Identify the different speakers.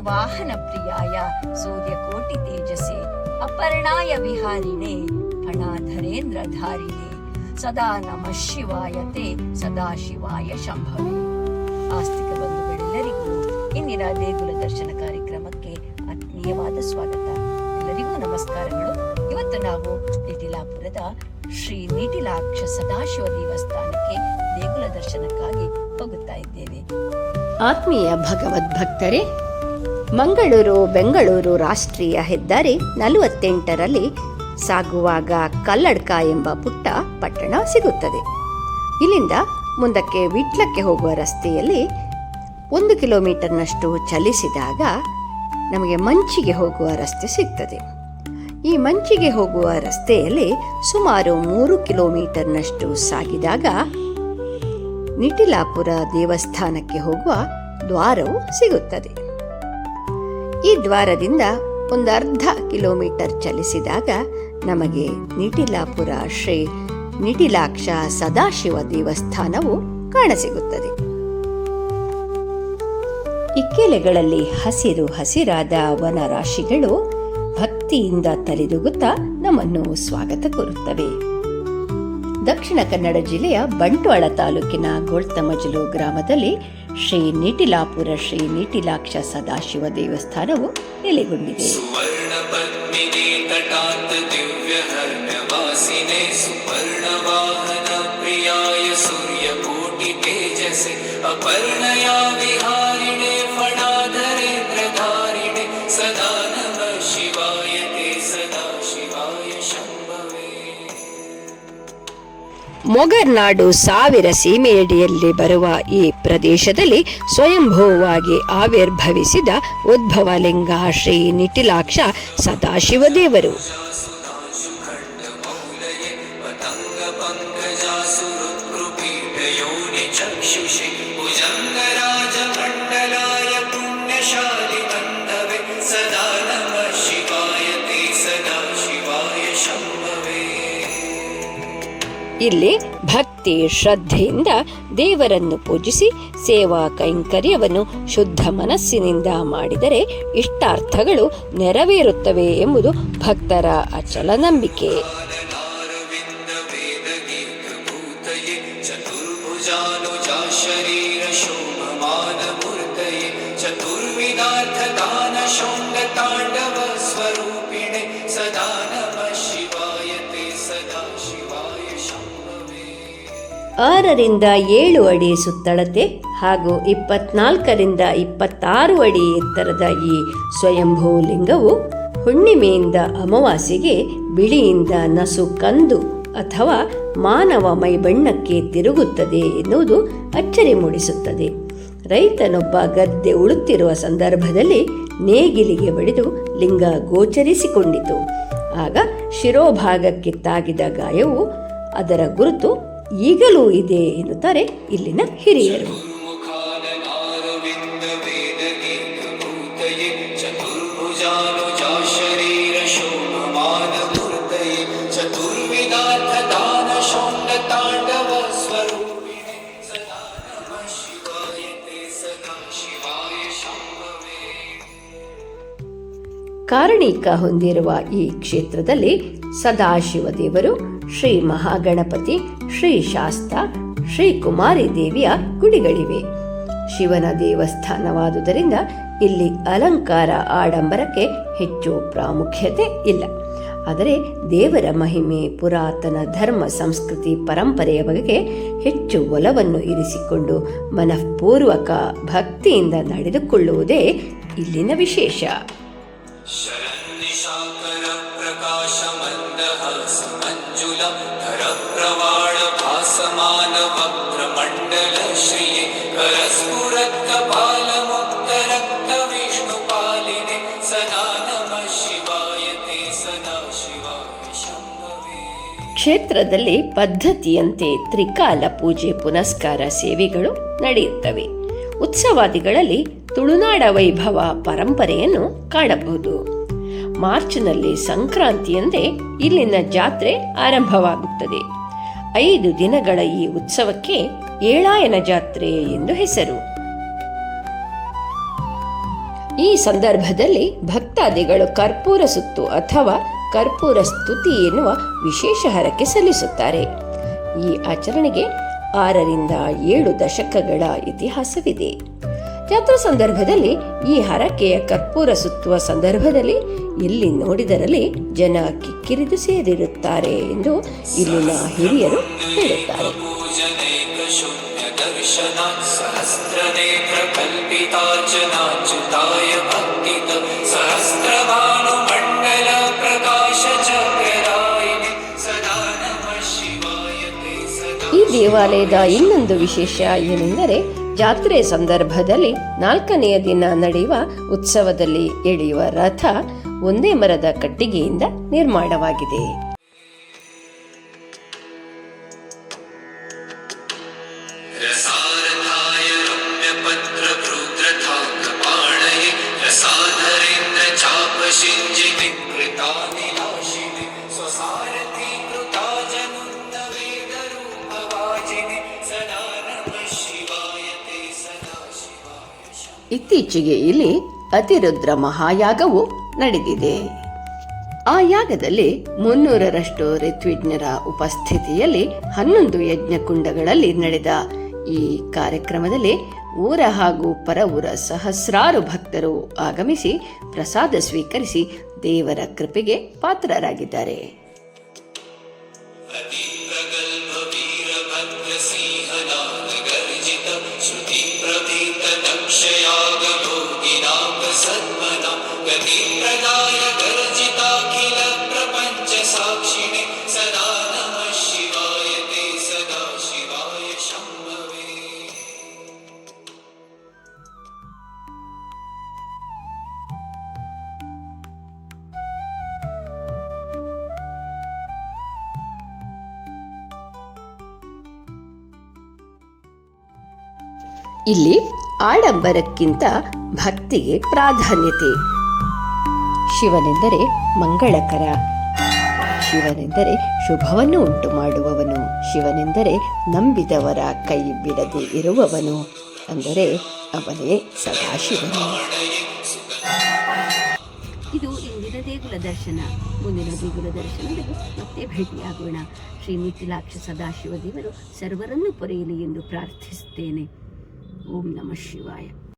Speaker 1: ವಾಹನ ಪ್ರಿಯಾಯ ಸೂರ್ಯಕೋಟಿ ತೇಜಸೆ ಅಪರ್ಣಾಯ ವಿಹಾರಿಣೆ ಫಣಾಧರೇಂದ್ರ ಧಾರಿಣೆ ಸದಾ ನಮಃ ಶಿವಾಯತೆ ಸದಾಶಿವಾಯ ಶಂಭವೇ. ಆಸ್ತಿಕ ಬಂಧುಗಳೆಲ್ಲರಿಗೂ ಇಂದಿನ ದೇಗುಲ ದರ್ಶನ ಕಾರ್ಯಕ್ರಮಕ್ಕೆ ಆತ್ಮೀಯವಾದ ಸ್ವಾಗತ. ಎಲ್ಲರಿಗೂ ನಮಸ್ಕಾರಗಳು. ಇವತ್ತು ನಾವು ನಿಟಿಲಾಪುರದ ಶ್ರೀ ನಿಟಿಲಾಕ್ಷ ಸದಾಶಿವ ದೇವಸ್ಥಾನಕ್ಕೆ ದೇಗುಲ ದರ್ಶನಕ್ಕಾಗಿ ಹೋಗುತ್ತಾ ಇದ್ದೇವೆ.
Speaker 2: ಆತ್ಮೀಯ ಭಗವದ್ಭಕ್ತರೇ, ಮಂಗಳೂರು ಬೆಂಗಳೂರು ರಾಷ್ಟ್ರೀಯ ಹೆದ್ದಾರಿ 48ರಲ್ಲಿ ಸಾಗುವಾಗ ಕಲ್ಲಡ್ಕ ಎಂಬ ಪುಟ್ಟ ಪಟ್ಟಣ ಸಿಗುತ್ತದೆ. ಇಲ್ಲಿಂದ ಮುಂದಕ್ಕೆ ವಿಟ್ಲಕ್ಕೆ ಹೋಗುವ ರಸ್ತೆಯಲ್ಲಿ 1 ಕಿಲೋಮೀಟರ್ನಷ್ಟು ಚಲಿಸಿದಾಗ ನಮಗೆ ಮಂಚಿಗೆ ಹೋಗುವ ರಸ್ತೆ ಸಿಗ್ತದೆ. ಈ ಮಂಚಿಗೆ ಹೋಗುವ ರಸ್ತೆಯಲ್ಲಿ ಸುಮಾರು 3 ಕಿಲೋಮೀಟರ್ನಷ್ಟು ಸಾಗಿದಾಗ ನಿಟಿಲಾಪುರ ದೇವಸ್ಥಾನಕ್ಕೆ ಹೋಗುವ ದ್ವಾರವು ಸಿಗುತ್ತದೆ. ಈ ದ್ವಾರದಿಂದ ಒಂದು ಅರ್ಧ ಕಿಲೋಮೀಟರ್ ಚಲಿಸಿದಾಗ ನಮಗೆ ನಿಟಿಲಾಪುರ ಶ್ರೀ ನಿಟಿಲಾಕ್ಷ ಸದಾಶಿವ ದೇವಸ್ಥಾನವು ಕಾಣಸಿಗುತ್ತದೆ. ಇಕ್ಕೆಲೆಗಳಲ್ಲಿ ಹಸಿರು ಹಸಿರಾದ ವನರಾಶಿಗಳು ಭಕ್ತಿಯಿಂದ ತಲೆದೂಗುತ್ತಾ ನಮ್ಮನ್ನು ಸ್ವಾಗತ ಕೋರುತ್ತವೆ. ದಕ್ಷಿಣ ಕನ್ನಡ ಜಿಲ್ಲೆಯ ಬಂಟ್ವಾಳ ತಾಲೂಕಿನ ಗೋಳ್ತಮಜಲು ಗ್ರಾಮದಲ್ಲಿ ಶ್ರೀ ನಿಟಿಲಾಪುರ ಶ್ರೀ ನಿಟಿಲಾಕ್ಷ ಸದಾಶಿವ ದೇವಸ್ಥಾನವು ನೆಲೆಗೊಂಡಿದೆ. ಮೊಗರ್ನಾಡು ಸಾವಿರ ಸೀಮೆಯಡಿಯಲ್ಲಿ ಬರುವ ಈ ಪ್ರದೇಶದಲ್ಲಿ ಸ್ವಯಂಭೂವಾಗಿ ಆವಿರ್ಭವಿಸಿದ ಉದ್ಭವಲಿಂಗ ಶ್ರೀ ನಿಟಿಲಾಕ್ಷ ಸದಾಶಿವ ದೇವರು. ಇಲ್ಲಿ ಭಕ್ತಿ ಶ್ರದ್ಧೆಯಿಂದ ದೇವರನ್ನು ಪೂಜಿಸಿ ಸೇವಾ ಕೈಂಕರ್ಯವನ್ನು ಶುದ್ಧ ಮನಸ್ಸಿನಿಂದ ಮಾಡಿದರೆ ಇಷ್ಟಾರ್ಥಗಳು ನೆರವೇರುತ್ತವೆ ಎಂಬುದು ಭಕ್ತರ ಅಚಲ ನಂಬಿಕೆ. ಆರರಿಂದ 7 ಅಡಿ ಸುತ್ತಳತೆ ಹಾಗೂ 24ರಿಂದ 26 ಅಡಿ ಎತ್ತರದ ಈ ಸ್ವಯಂಭೂ ಲಿಂಗವು ಹುಣ್ಣಿಮೆಯಿಂದ ಅಮಾವಾಸ್ಯೆಗೆ ಬಿಳಿಯಿಂದ ನಸು ಕಂದು ಅಥವಾ ಮಾನವ ಮೈಬಣ್ಣಕ್ಕೆ ತಿರುಗುತ್ತದೆ ಎನ್ನುವುದು ಅಚ್ಚರಿ ಮೂಡಿಸುತ್ತದೆ. ರೈತನೊಬ್ಬ ಗದ್ದೆ ಉಳುತ್ತಿರುವ ಸಂದರ್ಭದಲ್ಲಿ ನೇಗಿಲಿಗೆ ಬಡಿದು ಲಿಂಗ ಗೋಚರಿಸಿಕೊಂಡಿತು. ಆಗ ಶಿರೋಭಾಗಕ್ಕೆ ತಾಗಿದ ಗಾಯವು ಅದರ ಗುರುತು ಈಗಲೂ ಇದೆ ಎನ್ನುತ್ತಾರೆ ಇಲ್ಲಿನ ಹಿರಿಯರು. ಕಾರಣೀಕ ಹೊಂದಿರುವ ಈ ಕ್ಷೇತ್ರದಲ್ಲಿ ಸದಾಶಿವ ದೇವರು, ಶ್ರೀ ಮಹಾಗಣಪತಿ, ಶ್ರೀ ಶಾಸ್ತ, ಶ್ರೀ ಕುಮಾರಿ ದೇವಿಯ ಗುಡಿಗಳಿವೆ. ಶಿವನ ದೇವಸ್ಥಾನವಾದುದರಿಂದ ಇಲ್ಲಿ ಅಲಂಕಾರ ಆಡಂಬರಕ್ಕೆ ಹೆಚ್ಚು ಪ್ರಾಮುಖ್ಯತೆ ಇಲ್ಲ. ಆದರೆ ದೇವರ ಮಹಿಮೆ, ಪುರಾತನ ಧರ್ಮ ಸಂಸ್ಕೃತಿ ಪರಂಪರೆಯ ಬಗೆಗೆ ಹೆಚ್ಚು ಒಲವನ್ನು ಇರಿಸಿಕೊಂಡು ಮನಃಪೂರ್ವಕ ಭಕ್ತಿಯಿಂದ ನಡೆದುಕೊಳ್ಳುವುದೇ ಇಲ್ಲಿನ ವಿಶೇಷ. ಕ್ಷೇತ್ರದಲ್ಲಿ ಪದ್ಧತಿಯಂತೆ ತ್ರಿಕಾಲ ಪೂಜೆ ಪುನಸ್ಕಾರ ಸೇವೆಗಳು ನಡೆಯುತ್ತವೆ. ಉತ್ಸವಾದಿಗಳಲ್ಲಿ ತುಳುನಾಡ ವೈಭವ ಪರಂಪರೆಯನ್ನು ಕಾಣಬಹುದು. ಮಾರ್ಚ್ನಲ್ಲಿ ಸಂಕ್ರಾಂತಿಯಂದೇ ಇಲ್ಲಿನ ಜಾತ್ರೆ ಆರಂಭವಾಗುತ್ತದೆ. 5 ದಿನಗಳ ಈ ಉತ್ಸವಕ್ಕೆ ಏಳಾಯನ ಜಾತ್ರೆ ಎಂದು ಹೆಸರು. ಈ ಸಂದರ್ಭದಲ್ಲಿ ಭಕ್ತಾದಿಗಳು ಕರ್ಪೂರ ಸುತ್ತು ಅಥವಾ ಕರ್ಪೂರ ಸ್ತುತಿ ಎನ್ನುವ ವಿಶೇಷ ಹರಕೆ ಸಲ್ಲಿಸುತ್ತಾರೆ. ಈ ಆಚರಣೆಗೆ 6ರಿಂದ 7 ದಶಕಗಳ ಇತಿಹಾಸವಿದೆ. ಜಾತ್ರಾ ಸಂದರ್ಭದಲ್ಲಿ ಈ ಹರಕೆಯ ಕರ್ಪೂರ ಸುತ್ತುವ ಸಂದರ್ಭದಲ್ಲಿ ಎಲ್ಲಿ ನೋಡಿದರಲ್ಲಿ ಜನ ಕಿಕ್ಕಿರಿದು ಸೇರಿರುತ್ತಾರೆ ಎಂದು ಇಲ್ಲಿನ ಹಿರಿಯರು ಹೇಳುತ್ತಾರೆ. ಈ ದೇವಾಲಯದ ಇನ್ನೊಂದು ವಿಶೇಷ ಏನೆಂದರೆ ಜಾತ್ರೆ ಸಂದರ್ಭದಲ್ಲಿ 4ನೆಯ ದಿನ ನಡೆಯುವ ಉತ್ಸವದಲ್ಲಿ ಎಳೆಯುವ ರಥ ಒಂದೇ ಮರದ ಕಟ್ಟಿಗೆಯಿಂದ ನಿರ್ಮಾಣವಾಗಿದೆ. ಇತ್ತೀಚೆಗೆ ಇಲ್ಲಿ ಅತಿರುದ್ರ ಮಹಾಯಾಗವು ನಡೆದಿದೆ. ಆ ಯಾಗದಲ್ಲಿ 300ರಷ್ಟು ಋತ್ವಿಜ್ಞರ ಉಪಸ್ಥಿತಿಯಲ್ಲಿ 11 ಯಜ್ಞಕುಂಡಗಳಲ್ಲಿ ನಡೆದ ಈ ಕಾರ್ಯಕ್ರಮದಲ್ಲಿ ಊರ ಹಾಗೂ ಪರ ಊರ ಸಹಸ್ರಾರು ಭಕ್ತರು ಆಗಮಿಸಿ ಪ್ರಸಾದ ಸ್ವೀಕರಿಸಿ ದೇವರ ಕೃಪೆಗೆ ಪಾತ್ರರಾಗಿದ್ದಾರೆ. ಇಲ್ಲಿ ಆಡಂಬರಕ್ಕಿಂತ ಭಕ್ತಿಗೆ ಪ್ರಾಧಾನ್ಯತೆ. ಶಿವನೆಂದರೆ ಮಂಗಳಕರ, ಶಿವನೆಂದರೆ ಶುಭವನ್ನು ಉಂಟು ಮಾಡುವವನು, ಶಿವನೆಂದರೆ ನಂಬಿದವರ ಕೈ ಬಿಡದೆ ಇರುವವನು, ಅಂದರೆ ಅವನೇ ಸದಾಶಿವನು.
Speaker 3: ಇದು ಇಂದಿನ ದೇಗುಲ ದರ್ಶನ. ಮುಂದಿನ ದೇಗುಲ ದರ್ಶನದಲ್ಲಿ ಮತ್ತೆ ಭೇಟಿಯಾಗೋಣ. ಶ್ರೀ ಮಿಥಿಲಾಕ್ಷ ಸದಾಶಿವ ದೇವರು ಸರ್ವರನ್ನು ಪೊರೆಯಲಿ ಎಂದು ಪ್ರಾರ್ಥಿಸುತ್ತೇನೆ. ಓಂ ನಮಃ ಶಿವಾಯ.